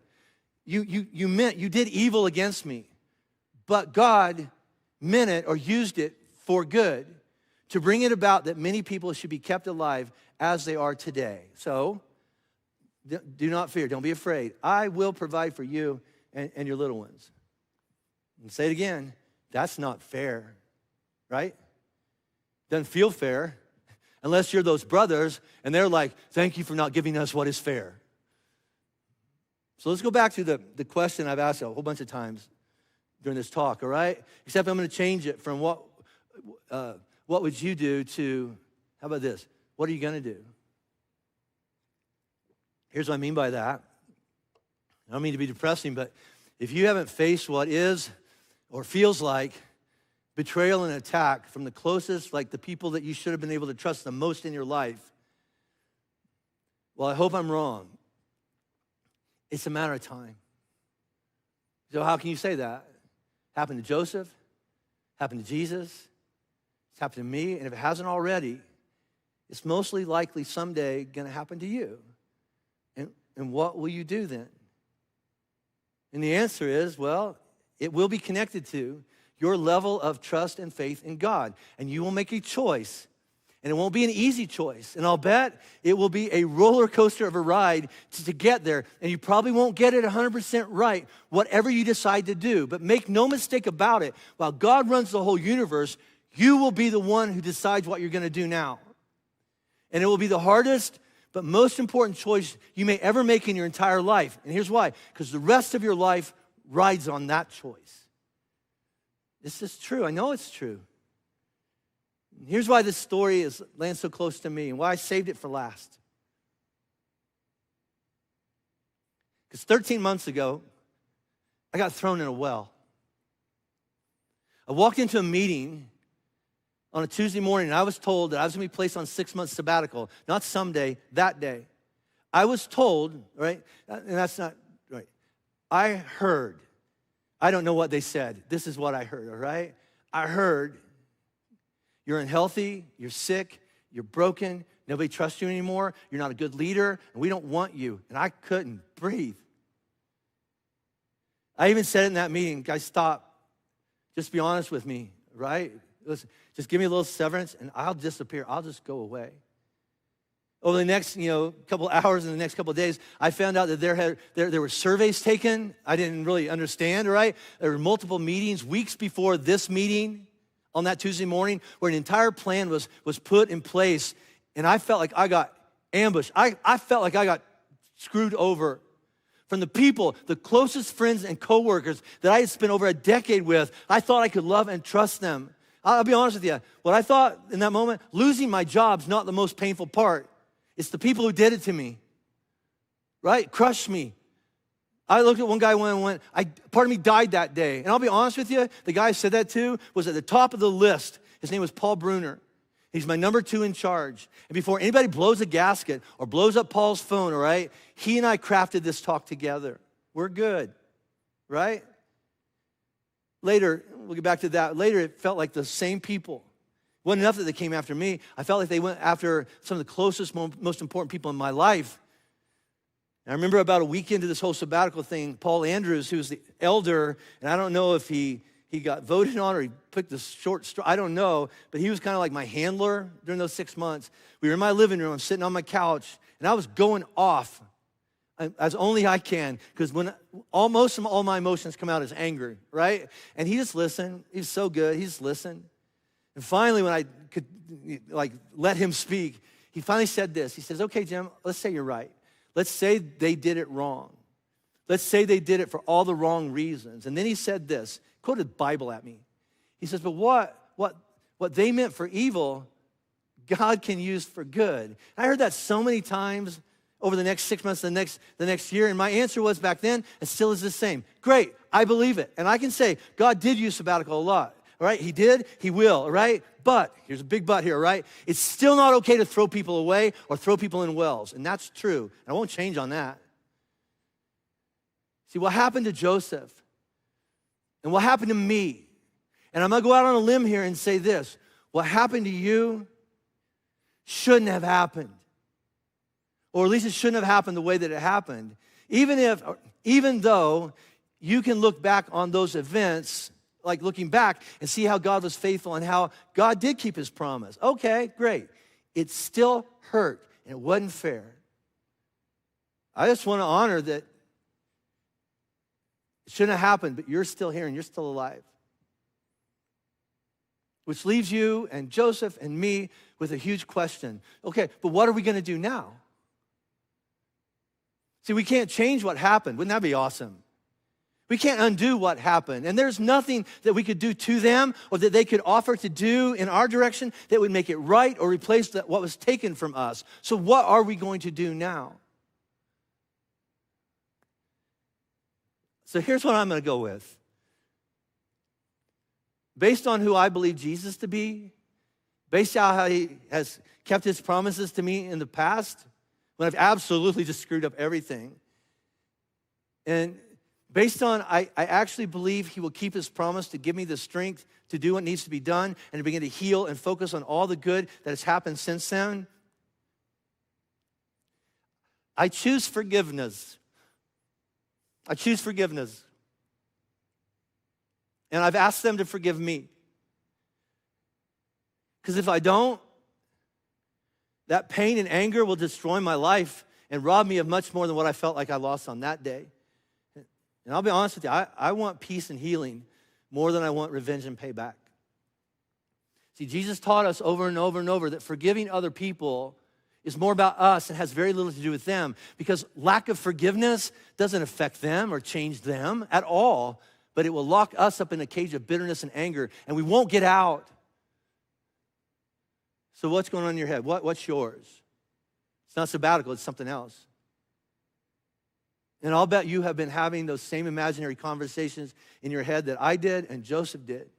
You did evil against me, but God meant it or used it for good to bring it about that many people should be kept alive as they are today. So, do not fear. Don't be afraid. I will provide for you and your little ones. And say it again. That's not fair, right? Doesn't feel fair unless you're those brothers and they're like, thank you for not giving us what is fair. So let's go back to the question I've asked a whole bunch of times during this talk, all right? Except I'm going to change it from what would you do to, how about this? What are you going to do? Here's what I mean by that. I don't mean to be depressing, but if you haven't faced what is or feels like betrayal and attack from the closest, like the people that you should have been able to trust the most in your life, well, I hope I'm wrong. It's a matter of time. So how can you say that? Happened to Joseph, happened to Jesus. It's happened to me. And if it hasn't already, it's mostly likely someday going to happen to you. And what will you do then? And the answer is, well, it will be connected to your level of trust and faith in God. And you will make a choice. And it won't be an easy choice. And I'll bet it will be a roller coaster of a ride to get there. And you probably won't get it 100% right, whatever you decide to do. But make no mistake about it, while God runs the whole universe, you will be the one who decides what you're going to do now. And it will be the hardest but most important choice you may ever make in your entire life. And here's why. Because the rest of your life rides on that choice. This is true. I know it's true. And here's why this story lands so close to me and why I saved it for last. Because 13 months ago, I got thrown in a well. I walked into a meeting on a Tuesday morning, and I was told that I was going to be placed on 6 months sabbatical, not someday, that day. I was told, right, and that's not right. I heard, I don't know what they said. This is what I heard, all right? I heard, you're unhealthy, you're sick, you're broken, nobody trusts you anymore, you're not a good leader, and we don't want you. And I couldn't breathe. I even said in that meeting, guys, stop. Just be honest with me, right? Listen, just give me a little severance and I'll disappear. I'll just go away. Over the next, couple hours and the next couple of days, I found out that there were surveys taken. I didn't really understand, right? There were multiple meetings weeks before this meeting on that Tuesday morning where an entire plan was put in place. And I felt like I got ambushed. I felt like I got screwed over. From the people, the closest friends and coworkers that I had spent over a decade with, I thought I could love and trust them. I'll be honest with you. What I thought in that moment, losing my job's not the most painful part. It's the people who did it to me, right? Crushed me. I looked at one guy and went, part of me died that day. And I'll be honest with you, the guy I said that to was at the top of the list. His name was Paul Bruner. He's my number 2 in charge. And before anybody blows a gasket or blows up Paul's phone, all right, he and I crafted this talk together. We're good, right? Later, we'll get back to that. Later, it felt like the same people. It wasn't enough that they came after me. I felt like they went after some of the closest, most important people in my life. And I remember about a week into this whole sabbatical thing, Paul Andrews, who was the elder, and I don't know if he got voted on or he picked the short straw, I don't know, but he was kind of like my handler during those 6 months. We were in my living room, I'm sitting on my couch, and I was going off as only I can, because when most of all my emotions come out as anger, right? And he just listened. He was so good. He just listened. And finally, when I could let him speak, he finally said this. He says, okay, Jim, let's say you're right. Let's say they did it wrong. Let's say they did it for all the wrong reasons. And then he said this, quoted the Bible at me. He says, but what they meant for evil, God can use for good. And I heard that so many times over the next 6 months, the next year, and my answer was back then, and still is the same. Great, I believe it. And I can say, God did use sabbatical a lot, all right? He did, he will, all right? But, here's a big but here, all right? It's still not okay to throw people away or throw people in wells, and that's true. And I won't change on that. See, what happened to Joseph and what happened to me, and I'm gonna go out on a limb here and say this, what happened to you shouldn't have happened. Or at least it shouldn't have happened the way that it happened. Even though you can look back on those events, like looking back and see how God was faithful and how God did keep his promise. Okay, great. It still hurt and it wasn't fair. I just want to honor that it shouldn't have happened, but you're still here and you're still alive. Which leaves you and Joseph and me with a huge question. Okay, but what are we going to do now? See, we can't change what happened. Wouldn't that be awesome? We can't undo what happened. And there's nothing that we could do to them or that they could offer to do in our direction that would make it right or replace what was taken from us. So what are we going to do now? So here's what I'm going to go with. Based on who I believe Jesus to be, based on how he has kept his promises to me in the past, when I've absolutely just screwed up everything. And Based on, I actually believe he will keep his promise to give me the strength to do what needs to be done and to begin to heal and focus on all the good that has happened since then. I choose forgiveness. I choose forgiveness. And I've asked them to forgive me. Because if I don't, that pain and anger will destroy my life and rob me of much more than what I felt like I lost on that day. And I'll be honest with you, I want peace and healing more than I want revenge and payback. See, Jesus taught us over and over and over that forgiving other people is more about us and has very little to do with them, because lack of forgiveness doesn't affect them or change them at all, but it will lock us up in a cage of bitterness and anger, and we won't get out. So what's going on in your head? What's yours? It's not sabbatical, it's something else. And I'll bet you have been having those same imaginary conversations in your head that I did and Joseph did.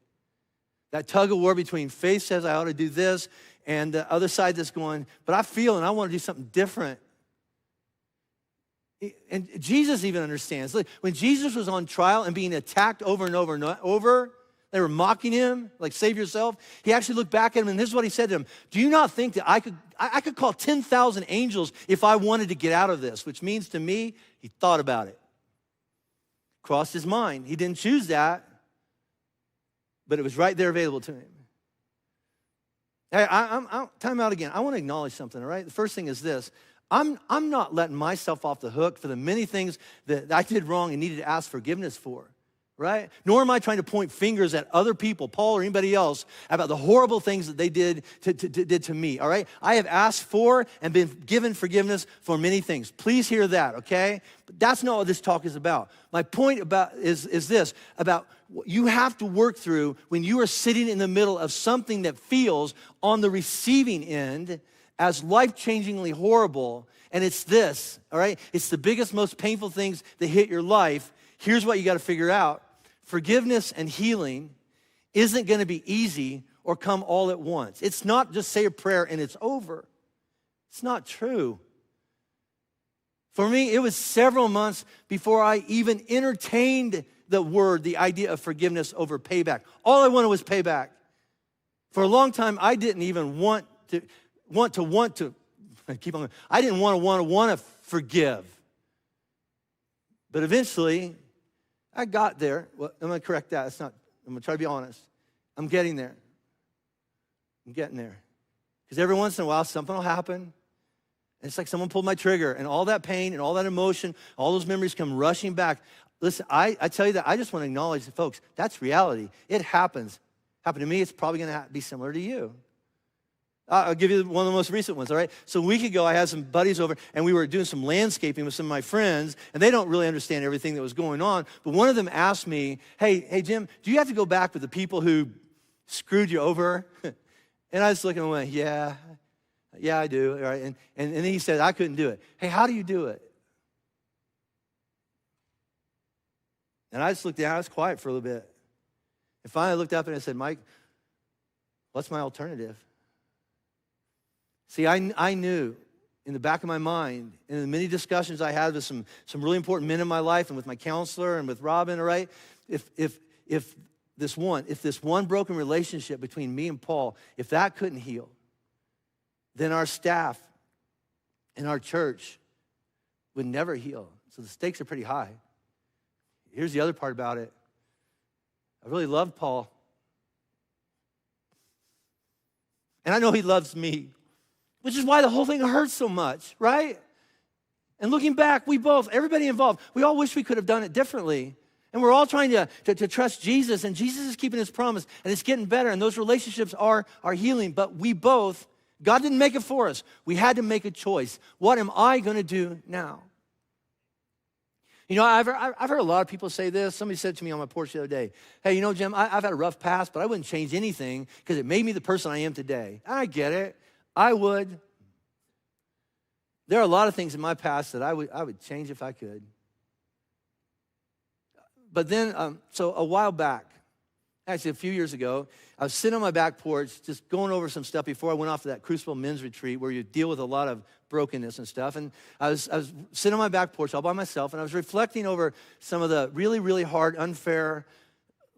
That tug of war between faith says I ought to do this, and the other side that's going, but I feel and I want to do something different. And Jesus even understands. Look, when Jesus was on trial and being attacked over and over and over, they were mocking him, like, save yourself. He actually looked back at him, and this is what he said to him. Do you not think that I could call 10,000 angels if I wanted to get out of this? Which means to me, he thought about it. Crossed his mind. He didn't choose that, but it was right there available to him. Hey, time out again. I want to acknowledge something, all right? The first thing is this. I'm not letting myself off the hook for the many things that I did wrong and needed to ask forgiveness for. Right? Nor am I trying to point fingers at other people, Paul or anybody else, about the horrible things that they did to me, all right? I have asked for and been given forgiveness for many things. Please hear that, okay? But that's not what this talk is about. My point is this, about what you have to work through when you are sitting in the middle of something that feels on the receiving end as life-changingly horrible, and it's this, all right? It's the biggest, most painful things that hit your life. Here's what you got to figure out. Forgiveness and healing isn't going to be easy or come all at once. It's not just say a prayer and it's over. It's not true. For me, it was several months before I even entertained the idea of forgiveness over payback. All I wanted was payback. For a long time, I didn't even want to, I didn't want to forgive. But eventually, I got there. Well, I'm going to correct that. I'm going to try to be honest. I'm getting there. I'm getting there. Because every once in a while, something will happen. And it's like someone pulled my trigger. And all that pain and all that emotion, all those memories come rushing back. Listen, I tell you that, I just want to acknowledge, folks, that's reality. It happens. Happened to me. It's probably going to be similar to you. I'll give you one of the most recent ones, all right? So a week ago, I had some buddies over, and we were doing some landscaping with some of my friends, and they don't really understand everything that was going on, but one of them asked me, hey, Jim, do you have to go back with the people who screwed you over? And I just looked and went, yeah, I do, all right? And then he said, I couldn't do it. Hey, how do you do it? And I just looked down, I was quiet for a little bit. And finally, I looked up and I said, Mike, what's my alternative? See, I knew in the back of my mind, in the many discussions I had with some really important men in my life and with my counselor and with Robin, all right, if this one broken relationship between me and Paul, if that couldn't heal, then our staff and our church would never heal. So the stakes are pretty high. Here's the other part about it. I really love Paul. And I know he loves me. Which is why the whole thing hurts so much, right? And looking back, everybody involved, we all wish we could have done it differently. And we're all trying to trust Jesus, and Jesus is keeping his promise, and it's getting better, and those relationships are healing. But God didn't make it for us. We had to make a choice. What am I going to do now? You know, I've heard a lot of people say this. Somebody said to me on my porch the other day, hey, you know, Jim, I've had a rough past, but I wouldn't change anything because it made me the person I am today. I get it. I would. There are a lot of things in my past that I would change if I could. But then, so a while back, Actually, a few years ago, I was sitting on my back porch just going over some stuff before I went off to that Crucible Men's Retreat where you deal with a lot of brokenness and stuff. And I was sitting on my back porch all by myself, and I was reflecting over some of the really, really hard, unfair,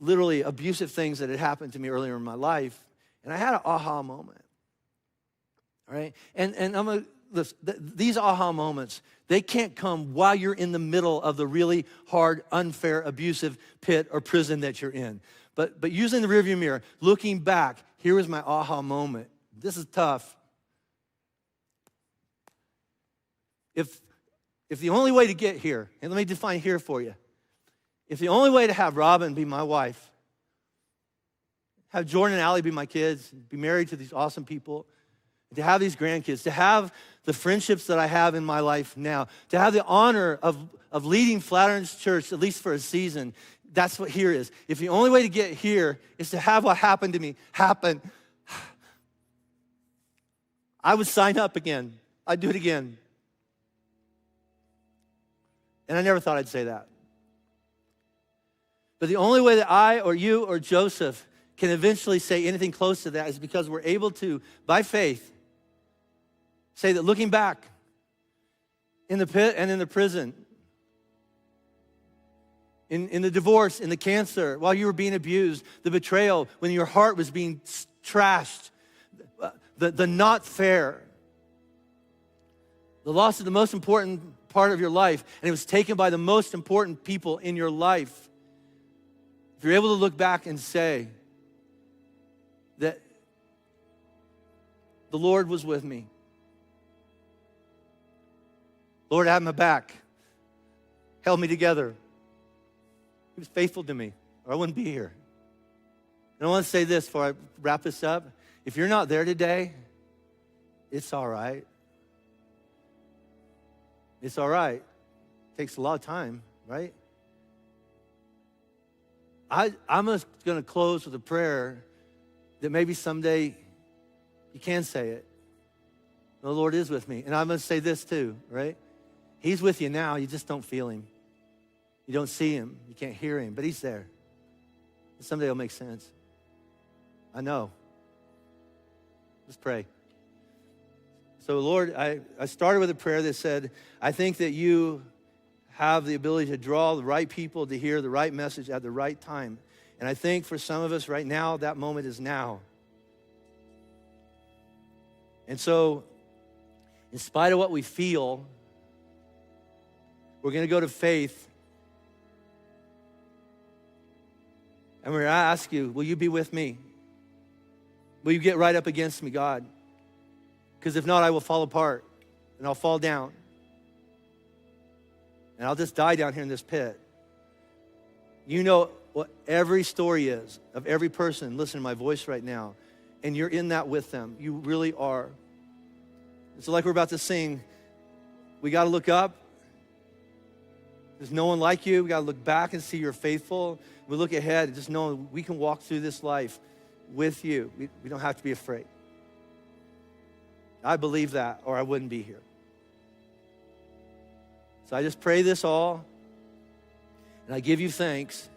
literally abusive things that had happened to me earlier in my life. And I had an aha moment, all right? And these aha moments, they can't come while you're in the middle of the really hard, unfair, abusive pit or prison that you're in. But using the rearview mirror, looking back, here was my aha moment. This is tough. If the only way to get here, and let me define here for you. If the only way to have Robin be my wife, have Jordan and Allie be my kids, be married to these awesome people, to have these grandkids, to have the friendships that I have in my life now, to have the honor of leading Flatirons Church, at least for a season, that's what here is. If the only way to get here is to have what happened to me happen, I would sign up again. I'd do it again. And I never thought I'd say that. But the only way that I or you or Joseph can eventually say anything close to that is because we're able to, by faith, say that looking back in the pit and in the prison, in the divorce, in the cancer, while you were being abused, the betrayal, when your heart was being trashed, the not fair, the loss of the most important part of your life, and it was taken by the most important people in your life. If you're able to look back and say that the Lord was with me, Lord had my back, held me together. He was faithful to me, or I wouldn't be here. And I want to say this before I wrap this up. If you're not there today, it's all right. It's all right. It takes a lot of time, right? I'm just going to close with a prayer that maybe someday you can say it. The Lord is with me. And I'm going to say this too, right? He's with you now. You just don't feel him. You don't see him. You can't hear him, but he's there. Someday it'll make sense. I know. Let's pray. So, Lord, I started with a prayer that said, I think that you have the ability to draw the right people to hear the right message at the right time. And I think for some of us right now, that moment is now. And so, in spite of what we feel, we're going to go to faith. And we're going to ask you, will you be with me? Will you get right up against me, God? Because if not, I will fall apart and I'll fall down. And I'll just die down here in this pit. You know what every story is of every person listening to my voice right now. And you're in that with them. You really are. And so like we're about to sing, we got to look up. There's no one like you. We got to look back and see you're faithful. We look ahead and just know we can walk through this life with you. We don't have to be afraid. I believe that, or I wouldn't be here. So I just pray this all, and I give you thanks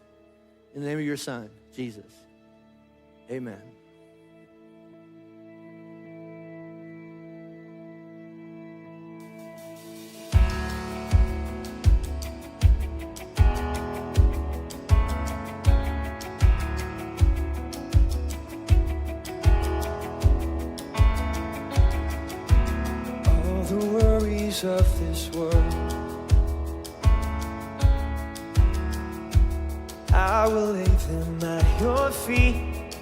in the name of your Son, Jesus. Amen. All the worries of this world, I will lay them at your feet.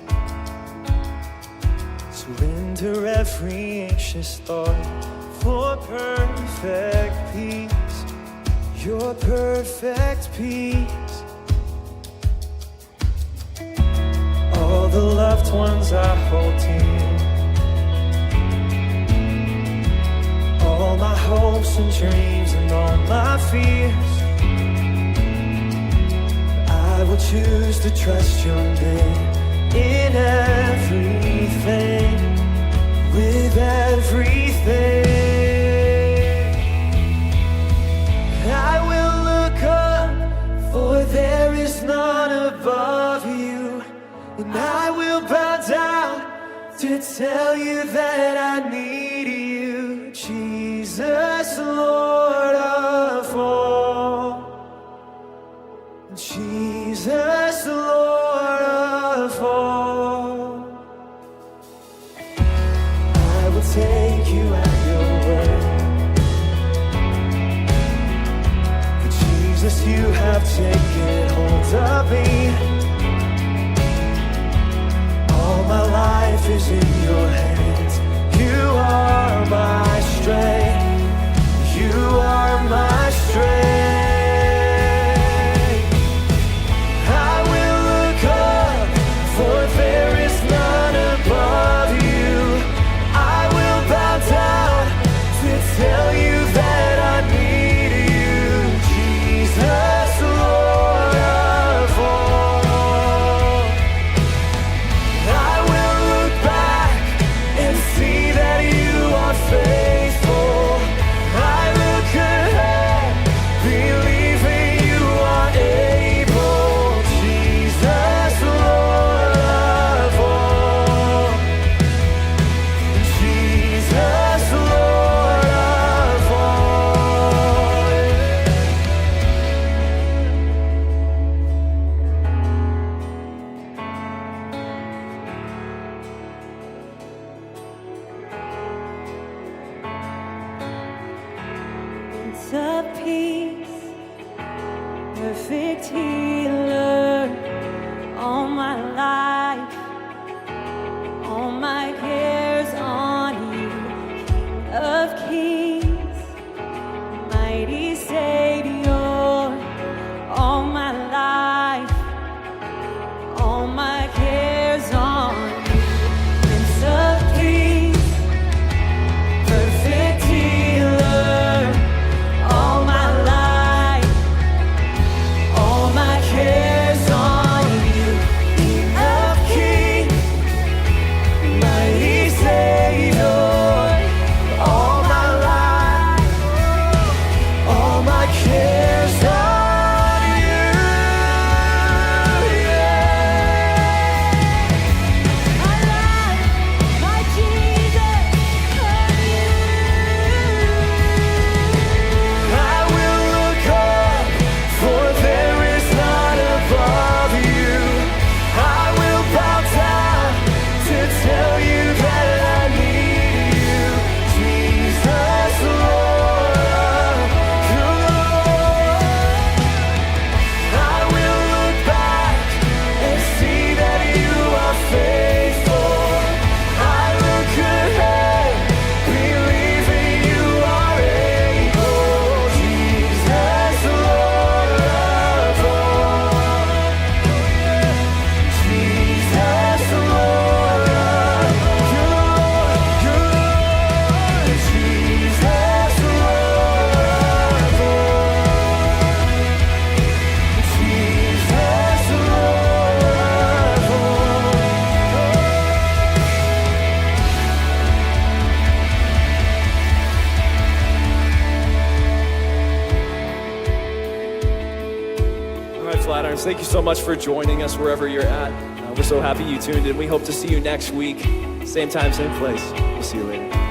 Surrender every anxious thought for perfect peace, your perfect peace. All the loved ones I hold dear, all my hopes and dreams and all my fears, I will choose to trust your name in everything, with everything. I will look up, for there is none above you. And I will bow down to tell you that I need you, Jesus, Lord of all. Jesus, Lord of all. I will take you at your word. For Jesus, you have taken hold of me. All my life is in your hands. You are my strength. You are my strength. Tell you that I need you, Jesus, Lord of all. I will look back and see that you are faithful. I look ahead, believing you are able, Jesus, Lord of all. Jesus, Lord. Of peace, perfect healer, all my life, all my cares on you, King of kings, mighty Savior, all my life, all my cares on you, Prince of peace, perfect healer, all my life, all my cares on you, King of kings, mighty Savior, all my life, all my cares on you, yeah. My life, my Jesus, on you. I will look up, for there is none above you. I will bow down to tell you that I need you, Jesus, Lord. I will look back and see that you are faithful. I look ahead, believing you are able, Jesus, Lord of all. Jesus, Lord of all. Jesus, Lord of all. Jesus, Lord of all. All right, Flatirons, thank you so much for joining us wherever you're at. We're so happy you tuned in. We hope to see you next week. Same time, same place. We'll see you later.